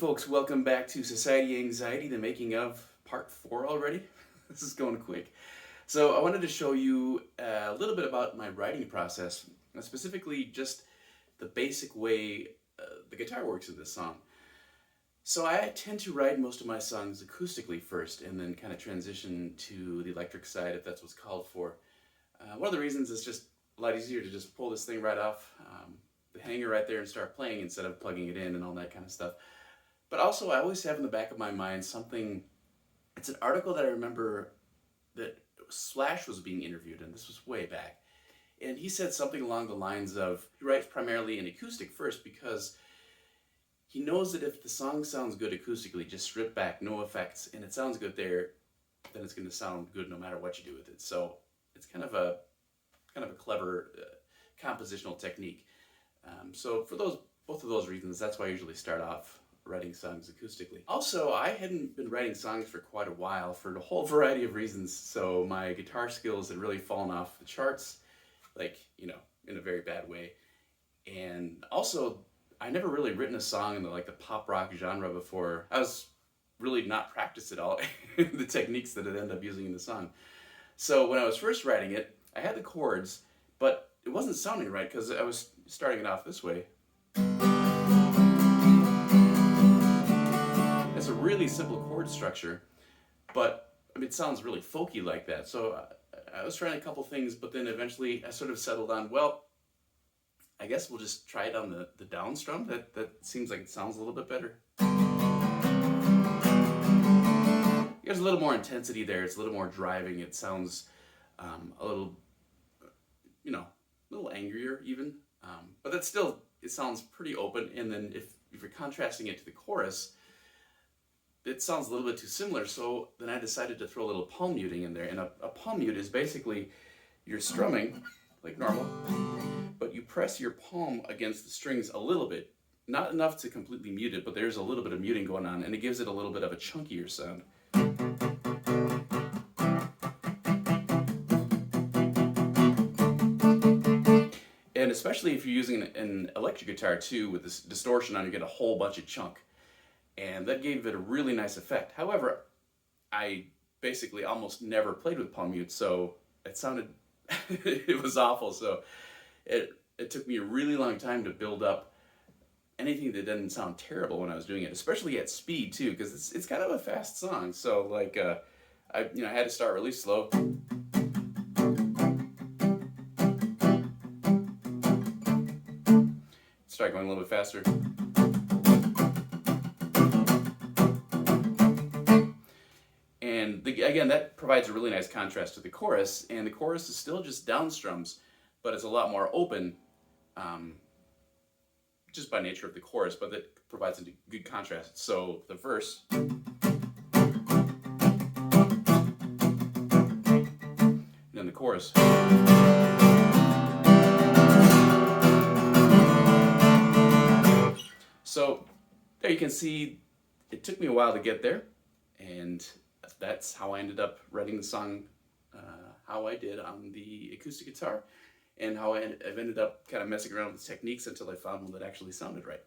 folks, welcome back to Society Anxiety, the making of part 4 already. This is going quick. So I wanted to show you a little bit about my writing process, specifically just the basic way the guitar works in this song. So I tend to write most of my songs acoustically first and then kind of transition to the electric side if that's what's called for. One of the reasons is just a lot easier to just pull this thing right off the hanger right there and start playing instead of plugging it in and all that kind of stuff. But also I always have in the back of my mind something, it's an article that I remember that Slash was being interviewed, and this was way back. And he said something along the lines of, he writes primarily in acoustic first because he knows that if the song sounds good acoustically, just stripped back, no effects, and it sounds good there, then it's going to sound good no matter what you do with it. So it's kind of a clever compositional technique. So for both of those reasons, that's why I usually start off writing songs acoustically. Also, I hadn't been writing songs for quite a while for a whole variety of reasons, so my guitar skills had really fallen off the charts, like, in a very bad way. And also, I never really written a song in the pop rock genre before. I was really not practiced at all in the techniques that I'd end up using in the song. So when I was first writing it, I had the chords, but it wasn't sounding right because I was starting it off this way. It's a really simple chord structure, but it sounds really folky like that. So I was trying a couple things, but then eventually I sort of settled on, well, I guess we'll just try it on the down strum. That seems like it sounds a little bit better. There's a little more intensity there. It's a little more driving. It sounds a little, a little angrier even. But that's still, it sounds pretty open. And then if you're contrasting it to the chorus, it sounds a little bit too similar. So then I decided to throw a little palm muting in there. And a palm mute is basically you're strumming like normal, but you press your palm against the strings a little bit. Not enough to completely mute it, but there's a little bit of muting going on, and it gives it a little bit of a chunkier sound. And especially if you're using an electric guitar too, with this distortion on, you get a whole bunch of chunk. And that gave it a really nice effect. However, I basically almost never played with palm mute, so it sounded, it was awful. So it took me a really long time to build up anything that didn't sound terrible when I was doing it, especially at speed too, because it's kind of a fast song. So I had to start really slow. Start going a little bit faster. And again, that provides a really nice contrast to the chorus, and the chorus is still just down strums, but it's a lot more open, just by nature of the chorus, but that provides a good contrast. So the verse, and then the chorus. So there you can see, it took me a while to get there, and that's how I ended up writing the song how I did on the acoustic guitar, and how I've ended up kind of messing around with techniques until I found one that actually sounded right.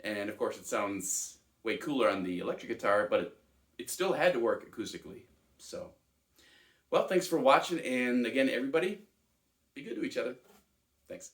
And of course it sounds way cooler on the electric guitar, but it still had to work acoustically. So, well, thanks for watching, and again, everybody, be good to each other. Thanks.